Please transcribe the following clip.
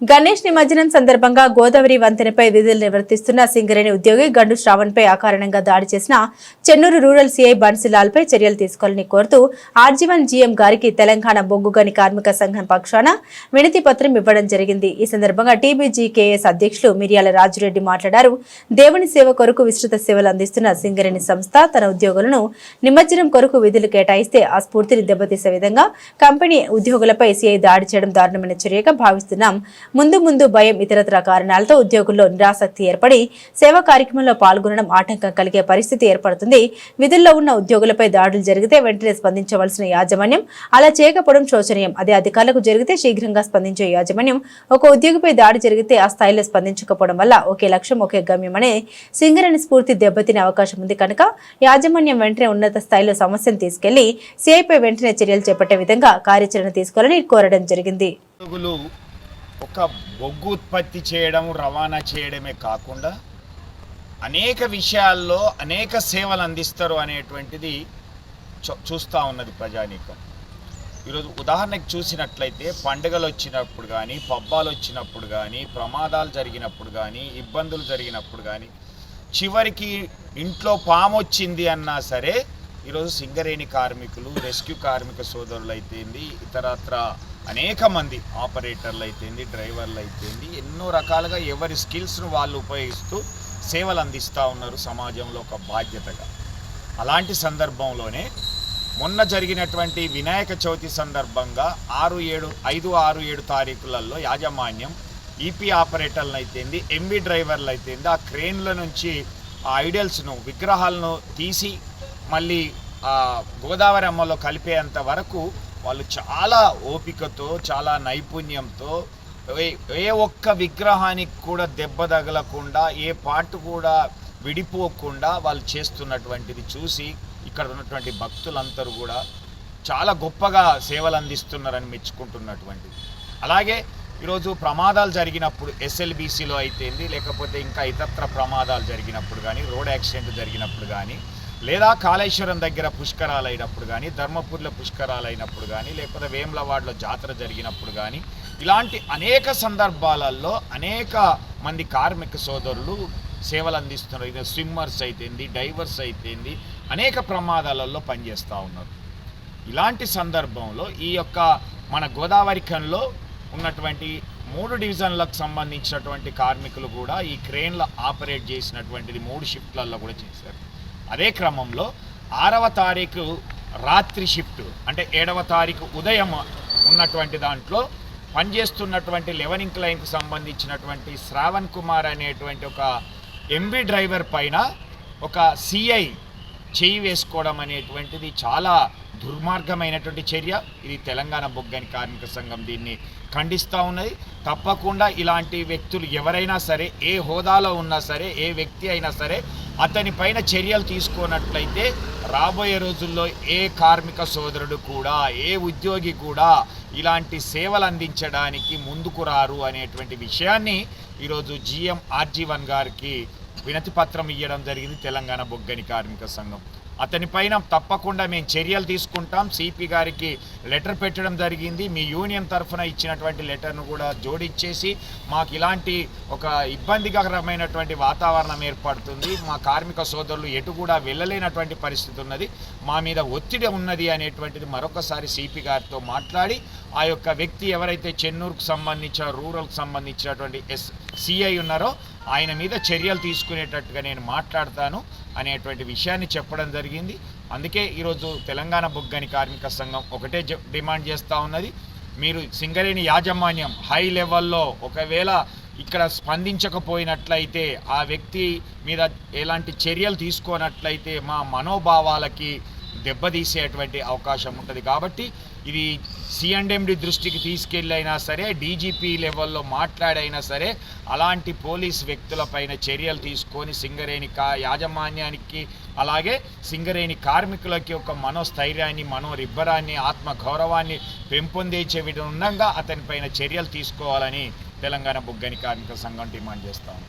గణేష్ నిమజ్జనం సందర్భంగా గోదావరి వంతెనపై విధులు నిర్వర్తిస్తున్న సింగరేణి ఉద్యోగి గండు శ్రావణ్పై అకారణంగా దాడి చేసిన చెన్నూరు రూరల్ సీఐ బన్సీలాల్పై చర్యలు తీసుకోవాలని కోరుతూ ఆర్జీవన్ జీఎం గారికి తెలంగాణ బొగ్గు గని కార్మిక సంఘం పక్షాన వినతి పత్రం ఇవ్వడం జరిగింది. ఈ సందర్భంగా టీబీజీకేఎస్ అధ్యక్షులు మిర్యాల రాజురెడ్డి మాట్లాడారు. దేవుని సేవ కొరకు విస్తృత సేవలు అందిస్తున్న సింగరేణి సంస్థ తన ఉద్యోగులను నిమజ్జనం కొరకు విధులు కేటాయిస్తే ఆ స్ఫూర్తిని దెబ్బతీసే విధంగా కంపెనీ ఉద్యోగులపై సీఐ దాడి చేయడం దారుణమైన చర్యగా భావిస్తున్నాం. ముందు భయం ఇతరత్ర కారణాలతో ఉద్యోగుల్లో నిరాసక్తి ఏర్పడి సేవా కార్యక్రమంలో పాల్గొనడం ఆటంకం కలిగే పరిస్థితి ఏర్పడుతుంది. విధుల్లో ఉన్న ఉద్యోగులపై దాడులు జరిగితే వెంటనే స్పందించవలసిన యాజమాన్యం అలా చేయకపోవడం శోచనీయం. అదే అధికారులకు జరిగితే శీఘ్రంగా స్పందించే యాజమాన్యం ఒక ఉద్యోగిపై దాడి జరిగితే ఆ స్థాయిలో స్పందించకపోవడం వల్ల ఒకే లక్ష్యం ఒకే గమ్యం అనే సింగరేణి స్ఫూర్తి దెబ్బతినే అవకాశం ఉంది కనుక యాజమాన్యం వెంటనే ఉన్నత స్థాయిలో సమస్యను తీసుకెళ్లి సీఐపై వెంటనే చర్యలు చేపట్టే విధంగా కార్యాచరణ తీసుకోవాలని కోరడం జరిగింది. ఒక బొగ్గు ఉత్పత్తి చేయడం రవాణా చేయడమే కాకుండా అనేక విషయాల్లో అనేక సేవలు అందిస్తారు అనేటువంటిది చూస్తూ ఉన్నది ప్రజానీకం. ఈరోజు ఉదాహరణకు చూసినట్లయితే పండుగలు వచ్చినప్పుడు కానీ, పబ్బాలు వచ్చినప్పుడు కానీ, ప్రమాదాలు జరిగినప్పుడు కానీ, ఇబ్బందులు జరిగినప్పుడు కానీ, చివరికి ఇంట్లో పాము వచ్చింది అన్నా సరే ఈరోజు సింగరేణి కార్మికులు, రెస్క్యూ కార్మిక సోదరులు అయితేంది, ఇతరత్ర అనేక మంది ఆపరేటర్లు అయితేంది, డ్రైవర్లు అయితేంది, ఎన్నో రకాలుగా ఎవరి స్కిల్స్ను వాళ్ళు ఉపయోగిస్తూ సేవలు అందిస్తూ ఉన్నారు సమాజంలో ఒక బాధ్యతగా. అలాంటి సందర్భంలోనే మొన్న జరిగినటువంటి వినాయక చవితి సందర్భంగా 5-6-7 తారీఖులలో యాజమాన్యం ఈపీ ఆపరేటర్లు అయితేంది, ఎంబీ డ్రైవర్లు అయితేంది, ఆ క్రేన్ల నుంచి ఆ ఐడల్స్ను, విగ్రహాలను తీసి మళ్ళీ గోదావరి అమ్మలో కలిపేంత వరకు వాళ్ళు చాలా ఓపికతో, చాలా నైపుణ్యంతో ఏ ఒక్క విగ్రహానికి కూడా దెబ్బ తగలకుండా, ఏ పార్ట్ కూడా విడిపోకుండా వాళ్ళు చేస్తున్నటువంటిది చూసి ఇక్కడ ఉన్నటువంటి భక్తులందరూ కూడా చాలా గొప్పగా సేవలు అందిస్తున్నారని మెచ్చుకుంటున్నటువంటిది. అలాగే ఈరోజు ప్రమాదాలు జరిగినప్పుడు ఎస్ఎల్బీసీలో అయితేంది, లేకపోతే ఇంకా ఇతరత్ర ప్రమాదాలు జరిగినప్పుడు కానీ, రోడ్ యాక్సిడెంట్ జరిగినప్పుడు కానీ, లేదా కాళేశ్వరం దగ్గర పుష్కరాలు అయినప్పుడు కానీ, ధర్మపూర్లో పుష్కరాలు అయినప్పుడు కానీ, లేకపోతే వేములవాడలో జాతర జరిగినప్పుడు కానీ, ఇలాంటి అనేక సందర్భాలలో అనేక మంది కార్మిక సోదరులు సేవలు అందిస్తున్నారు. ఇది స్విమ్మర్స్ అయితేంది, డైవర్స్ అయితేంది, అనేక ప్రమాదాలలో పనిచేస్తూ ఉన్నారు. ఇలాంటి సందర్భంలో ఈ యొక్క మన గోదావరి ఖనిలో ఉన్నటువంటి 3 డివిజన్లకు సంబంధించినటువంటి కార్మికులు కూడా ఈ క్రేన్ల ఆపరేట్ చేసినటువంటిది 3 షిఫ్ట్లలో కూడా చేశారు. అదే క్రమంలో 6వ తారీఖు రాత్రి షిఫ్ట్ అంటే 7వ తారీఖు ఉదయం ఉన్నటువంటి దాంట్లో పనిచేస్తున్నటువంటి లెవెనింగ్ లైన్కి సంబంధించినటువంటి శ్రావణ్ కుమార్ అనేటువంటి ఒక ఎంబీ డ్రైవర్ పైన ఒక సిఐ చేయి వేసుకోవడం అనేటువంటిది చాలా దుర్మార్గమైనటువంటి చర్య. ఇది తెలంగాణ బొగ్గని కార్మిక సంఘం దీన్ని ఖండిస్తూ ఉన్నది. తప్పకుండా ఇలాంటి వ్యక్తులు ఎవరైనా సరే, ఏ హోదాలో ఉన్నా సరే, ఏ వ్యక్తి అయినా సరే అతని పైన చర్యలు తీసుకున్నట్లయితే రాబోయే రోజుల్లో ఏ కార్మిక సోదరుడు కూడా, ఏ ఉద్యోగి కూడా ఇలాంటి సేవలు అందించడానికి ముందుకు రారు అనేటువంటి విషయాన్ని ఈరోజు జీఎం ఆర్జీవన్ గారికి వినతి పత్రం ఇవ్వడం జరిగింది తెలంగాణ బొగ్గని కార్మిక సంఘం. అతనిపైన తప్పకుండా మేము చర్యలు తీసుకుంటాం. సిపి గారికి లెటర్ పెట్టడం జరిగింది. మీ యూనియన్ తరఫున ఇచ్చినటువంటి లెటర్ను కూడా జోడించేసి మాకు ఇలాంటి ఒక ఇబ్బందికరమైనటువంటి వాతావరణం ఏర్పడుతుంది, మా కార్మిక సోదరులు ఎటు కూడా వెళ్ళలేనటువంటి పరిస్థితి ఉన్నది, మా మీద ఒత్తిడి ఉన్నది అనేటువంటిది మరొకసారి సిపి గారితో మాట్లాడి ఆ యొక్క వ్యక్తి ఎవరైతే చెన్నూరుకు సంబంధించిన రూరల్కి సంబంధించినటువంటి సిఐ ఉన్నారో ఆయన మీద చర్యలు తీసుకునేటట్టుగా నేను మాట్లాడతాను అనేటువంటి విషయాన్ని చెప్పడం జరిగింది. అందుకే ఈరోజు తెలంగాణ బొగ్గని కార్మిక సంఘం ఒకటే డిమాండ్ చేస్తూ ఉన్నది. మీరు సింగరేణి యాజమాన్యం హై లెవెల్లో ఒకవేళ ఇక్కడ స్పందించకపోయినట్లయితే, ఆ వ్యక్తి మీద ఎలాంటి చర్యలు తీసుకోనట్లయితే మా మనోభావాలకి దెబ్బతీసేటువంటి అవకాశం ఉంటుంది. కాబట్టి ఇది సిఎండ్ఎండి దృష్టికి తీసుకెళ్ళైనా సరే, డీజీపీ లెవెల్లో మాట్లాడైనా సరే అలాంటి పోలీస్ వ్యక్తులపైన చర్యలు తీసుకొని సింగరేణి యాజమాన్యానికి అలాగే సింగరేణి కార్మికులకి ఒక మనోస్థైర్యాన్ని, మనోరిబ్బరాన్ని, ఆత్మగౌరవాన్ని పెంపొందించే విధంగా అతనిపైన చర్యలు తీసుకోవాలని తెలంగాణ బొగ్గని కార్మిక సంఘం డిమాండ్ చేస్తాము.